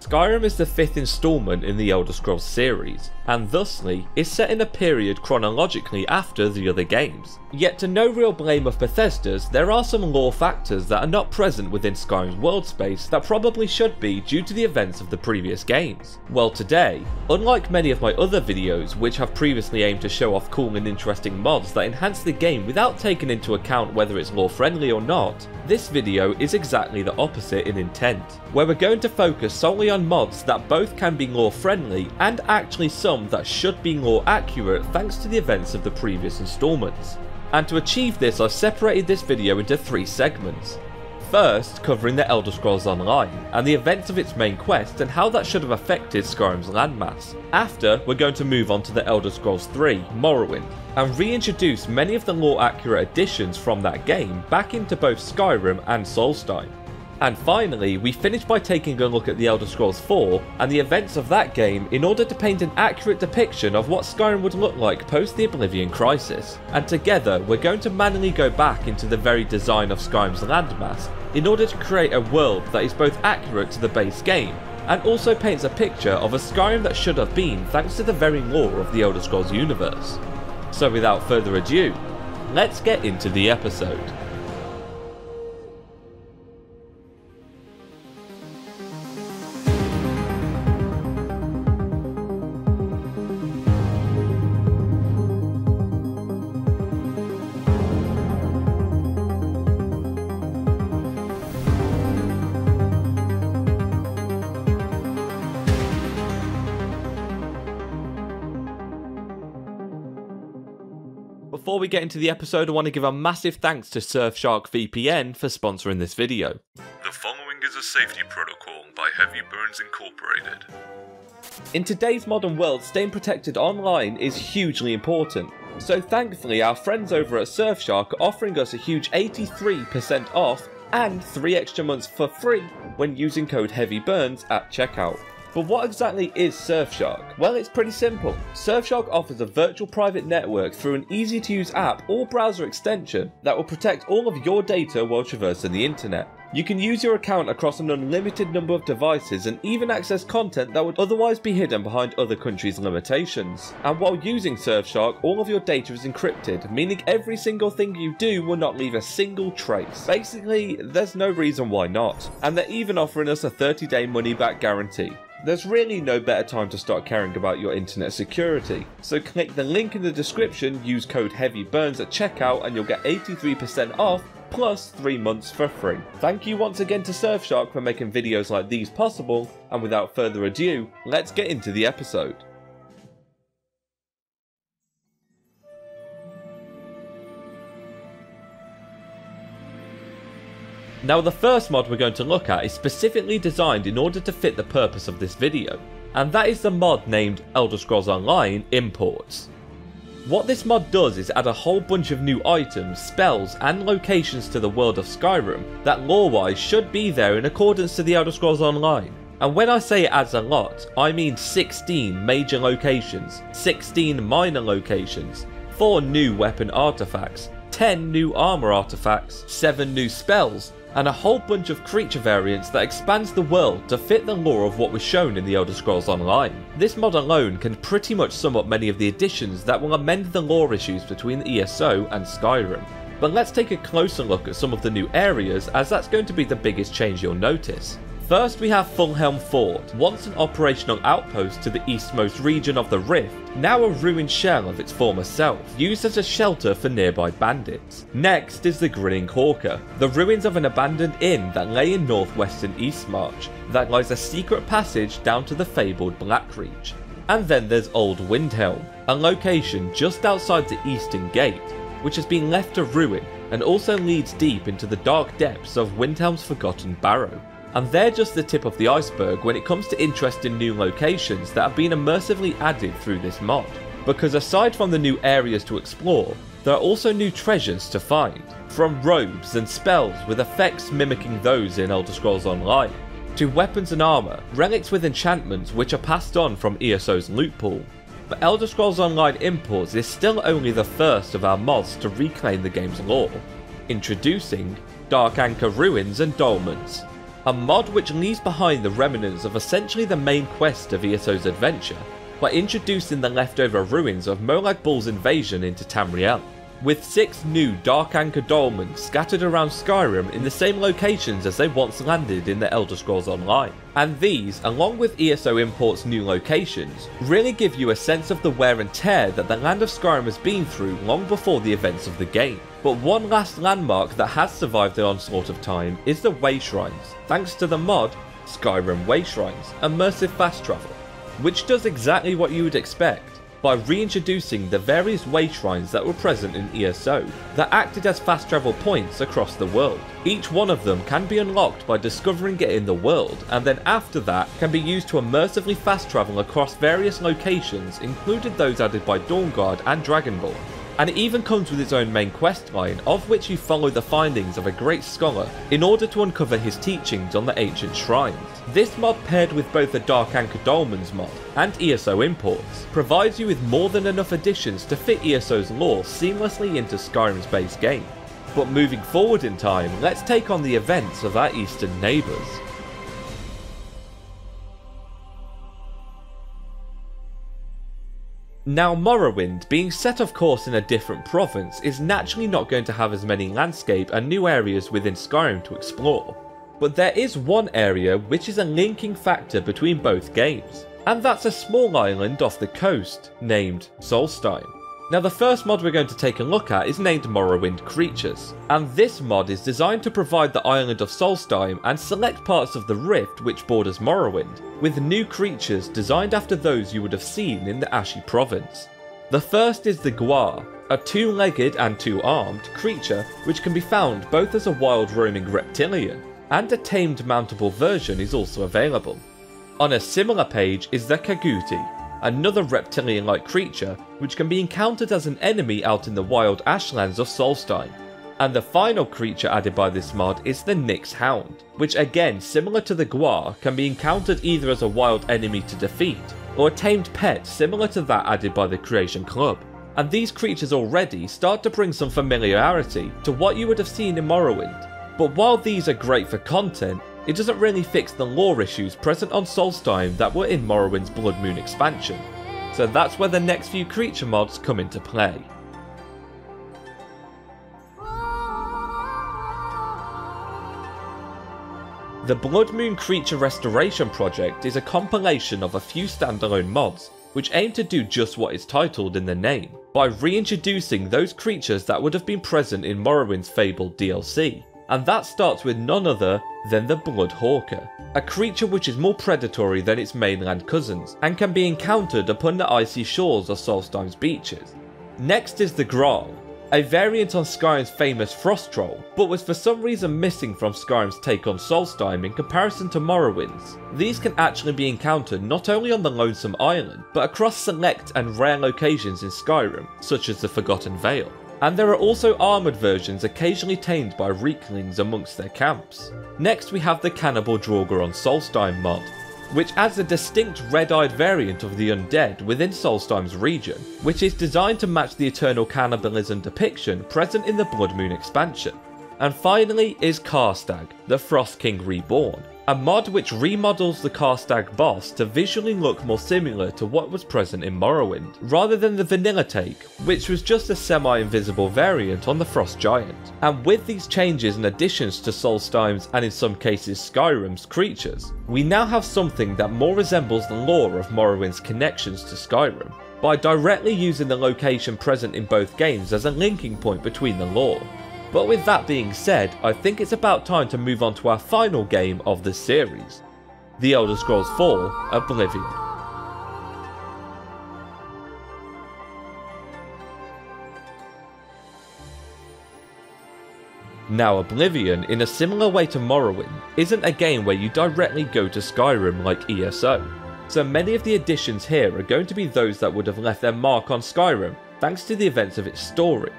Skyrim is the 5th installment in the Elder Scrolls series, and thusly is set in a period chronologically after the other games. Yet to no real blame of Bethesda's, there are some lore factors that are not present within Skyrim's world space that probably should be due to the events of the previous games. Well, today, unlike many of my other videos which have previously aimed to show off cool and interesting mods that enhance the game without taking into account whether it's lore friendly or not, this video is exactly the opposite in intent, where we're going to focus solely on mods that both can be lore friendly and actually some that should be lore accurate thanks to the events of the previous installments. And to achieve this, I've separated this video into 3 segments. First, covering the Elder Scrolls Online and the events of its main quest and how that should have affected Skyrim's landmass. After, we're going to move on to the Elder Scrolls 3, Morrowind, and reintroduce many of the lore accurate additions from that game back into both Skyrim and Solstheim. And finally, we finish by taking a look at the Elder Scrolls 4 and the events of that game in order to paint an accurate depiction of what Skyrim would look like post the Oblivion crisis. And together, we're going to manually go back into the very design of Skyrim's landmass in order to create a world that is both accurate to the base game and also paints a picture of a Skyrim that should have been thanks to the very lore of the Elder Scrolls universe. So without further ado, let's get into the episode. Before we get into the episode, I want to give a massive thanks to Surfshark VPN for sponsoring this video. The following is a safety protocol by Heavy Burns Incorporated. In today's modern world, staying protected online is hugely important. So thankfully, our friends over at Surfshark are offering us a huge 83% off and 3 extra months for free when using code HEAVYBURNS at checkout. But what exactly is Surfshark? Well, it's pretty simple. Surfshark offers a virtual private network through an easy to use app or browser extension that will protect all of your data while traversing the internet. You can use your account across an unlimited number of devices and even access content that would otherwise be hidden behind other countries' limitations. And while using Surfshark, all of your data is encrypted, meaning every single thing you do will not leave a single trace. Basically, there's no reason why not. And they're even offering us a 30-day money-back guarantee. There's really no better time to start caring about your internet security. So click the link in the description, use code HEAVYBURNS at checkout and you'll get 83% off plus 3 months for free. Thank you once again to Surfshark for making videos like these possible, and without further ado, let's get into the episode. Now, the first mod we're going to look at is specifically designed in order to fit the purpose of this video, and that is the mod named Elder Scrolls Online Imports. What this mod does is add a whole bunch of new items, spells and locations to the world of Skyrim that lore-wise should be there in accordance to the Elder Scrolls Online. And when I say it adds a lot, I mean 16 major locations, 16 minor locations, 4 new weapon artifacts, 10 new armor artifacts, 7 new spells, and a whole bunch of creature variants that expands the world to fit the lore of what was shown in the Elder Scrolls Online. This mod alone can pretty much sum up many of the additions that will amend the lore issues between the ESO and Skyrim. But let's take a closer look at some of the new areas, as that's going to be the biggest change you'll notice. First, we have Fulhelm Fort, once an operational outpost to the eastmost region of the Rift, now a ruined shell of its former self, used as a shelter for nearby bandits. Next is the Grinning Horker, the ruins of an abandoned inn that lay in northwestern Eastmarch, that lies a secret passage down to the fabled Blackreach. And then there's Old Windhelm, a location just outside the eastern gate, which has been left a ruin and also leads deep into the dark depths of Windhelm's Forgotten Barrow. And they're just the tip of the iceberg when it comes to interesting new locations that have been immersively added through this mod. Because aside from the new areas to explore, there are also new treasures to find, from robes and spells with effects mimicking those in Elder Scrolls Online, to weapons and armor, relics with enchantments which are passed on from ESO's loot pool. But Elder Scrolls Online Imports is still only the first of our mods to reclaim the game's lore. Introducing Dark Anchor Ruins and Dolmens. a mod which leaves behind the remnants of essentially the main quest of ESO's adventure by introducing the leftover ruins of Molag Bal's invasion into Tamriel, with 6 new Dark Anchor dolmens scattered around Skyrim in the same locations as they once landed in the Elder Scrolls Online. And these, along with ESO Import's new locations, really give you a sense of the wear and tear that the land of Skyrim has been through long before the events of the game. But one last landmark that has survived the onslaught of time is the wayshrines, thanks to the mod Skyrim Wayshrines, immersive fast travel, which does exactly what you would expect, by reintroducing the various wayshrines that were present in ESO that acted as fast travel points across the world. Each one of them can be unlocked by discovering it in the world, and then after that can be used to immersively fast travel across various locations, including those added by Dawnguard and Dragonborn. And it even comes with its own main quest line, of which you follow the findings of a great scholar in order to uncover his teachings on the ancient shrines. This mod, paired with both the Dark Anchor Dolmens mod and ESO imports, provides you with more than enough additions to fit ESO's lore seamlessly into Skyrim's base game. But moving forward in time, let's take on the events of our eastern neighbours. Now Morrowind, being set of course in a different province, is naturally not going to have as many landscape and new areas within Skyrim to explore. But there is one area which is a linking factor between both games, and that's a small island off the coast, named Solstheim. Now the first mod we're going to take a look at is named Morrowind Creatures, and this mod is designed to provide the island of Solstheim and select parts of the rift which borders Morrowind, with new creatures designed after those you would have seen in the Ashy province. The first is the Grahl, a 2-legged and 2-armed creature which can be found both as a wild roaming reptilian, and a tamed mountable version is also available. On a similar page is the Kaguti, another reptilian-like creature which can be encountered as an enemy out in the wild ashlands of Solstheim. And the final creature added by this mod is the Nyx Hound, which again, similar to the Grahl, can be encountered either as a wild enemy to defeat, or a tamed pet similar to that added by the Creation Club. And these creatures already start to bring some familiarity to what you would have seen in Morrowind. But while these are great for content, it doesn't really fix the lore issues present on Solstheim that were in Morrowind's Blood Moon expansion. So that's where the next few creature mods come into play. The Blood Moon Creature Restoration project is a compilation of a few standalone mods, which aim to do just what is titled in the name, by reintroducing those creatures that would have been present in Morrowind's fabled DLC. And that starts with none other than the Blood Horker, a creature which is more predatory than its mainland cousins, and can be encountered upon the icy shores of Solstheim's beaches. Next is the Grahl, a variant on Skyrim's famous Frost Troll, but was for some reason missing from Skyrim's take on Solstheim in comparison to Morrowind's. These can actually be encountered not only on the Lonesome Island, but across select and rare locations in Skyrim, such as the Forgotten Vale. And there are also armoured versions occasionally tamed by Reeklings amongst their camps. Next we have the Cannibal Draugr on Solstheim mod, which adds a distinct red-eyed variant of the undead within Solstheim's region, which is designed to match the eternal cannibalism depiction present in the Blood Moon expansion. And finally is Karstaag, the Frost King Reborn, a mod which remodels the Karstaag boss to visually look more similar to what was present in Morrowind, rather than the vanilla take, which was just a semi-invisible variant on the Frost Giant. And with these changes and additions to Solstheim's and in some cases Skyrim's creatures, we now have something that more resembles the lore of Morrowind's connections to Skyrim, by directly using the location present in both games as a linking point between the lore. But with that being said, I think it's about time to move on to our final game of this series, The Elder Scrolls IV: Oblivion. Now Oblivion, in a similar way to Morrowind, isn't a game where you directly go to Skyrim like ESO, so many of the additions here are going to be those that would have left their mark on Skyrim thanks to the events of its story.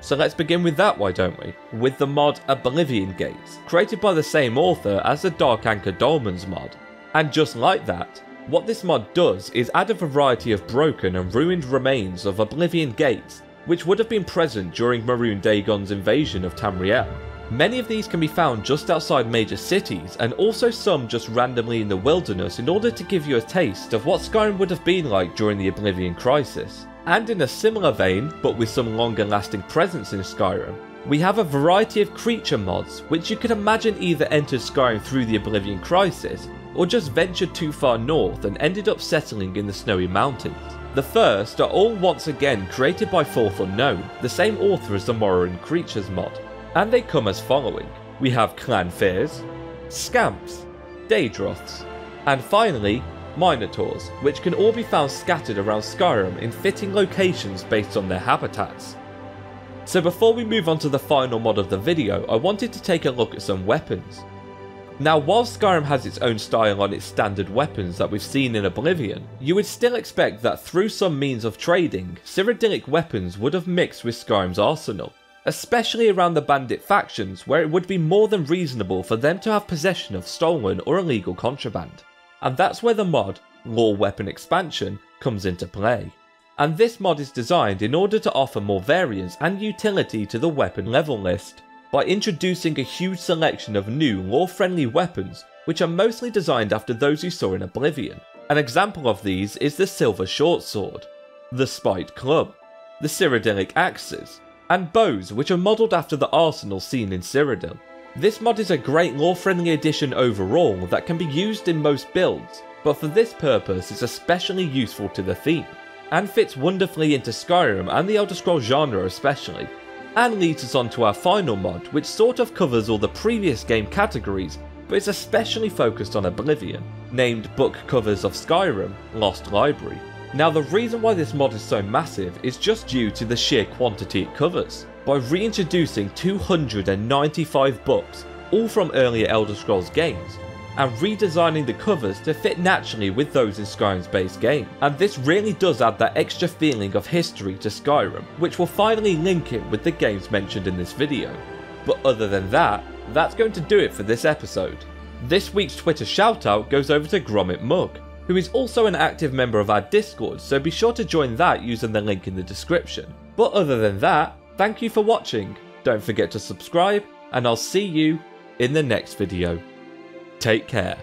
So let's begin with that, why don't we? With the mod Oblivion Gates, created by the same author as the Dark Anchor Dolmens mod. And just like that, what this mod does is add a variety of broken and ruined remains of Oblivion Gates, which would have been present during Maroon Dagon's invasion of Tamriel. Many of these can be found just outside major cities, and also some just randomly in the wilderness in order to give you a taste of what Skyrim would have been like during the Oblivion Crisis. And in a similar vein, but with some longer lasting presence in Skyrim, we have a variety of creature mods which you could imagine either entered Skyrim through the Oblivion Crisis, or just ventured too far north and ended up settling in the snowy mountains. The first are all once again created by Fourth Unknown, the same author as the Morrowind Creatures mod, and they come as following. We have Clannfears, Scamps, Daedroths, and finally Minotaurs, which can all be found scattered around Skyrim in fitting locations based on their habitats. So before we move on to the final mod of the video, I wanted to take a look at some weapons. Now, while Skyrim has its own style on its standard weapons that we've seen in Oblivion, you would still expect that through some means of trading, Cyrodiilic weapons would have mixed with Skyrim's arsenal, especially around the bandit factions where it would be more than reasonable for them to have possession of stolen or illegal contraband. And that's where the mod, Lore Weapon Expansion, comes into play. And this mod is designed in order to offer more variance and utility to the weapon level list, by introducing a huge selection of new lore-friendly weapons which are mostly designed after those you saw in Oblivion. An example of these is the Silver Short Sword, the Spiked Club, the Cyrodiilic Axes, and bows which are modelled after the arsenal seen in Cyrodiil. This mod is a great lore-friendly addition overall that can be used in most builds, but for this purpose is especially useful to the theme, and fits wonderfully into Skyrim and the Elder Scrolls genre especially. And leads us on to our final mod, which sort of covers all the previous game categories, but is especially focused on Oblivion, named Book Covers of Skyrim Lost Library. Now the reason why this mod is so massive is just due to the sheer quantity it covers, by reintroducing 295 books, all from earlier Elder Scrolls games, and redesigning the covers to fit naturally with those in Skyrim's base game. And this really does add that extra feeling of history to Skyrim, which will finally link it with the games mentioned in this video. But other than that, that's going to do it for this episode. This week's Twitter shoutout goes over to Gromit Mug, who is also an active member of our Discord, so be sure to join that using the link in the description. But other than that, thank you for watching, don't forget to subscribe, and I'll see you in the next video. Take care.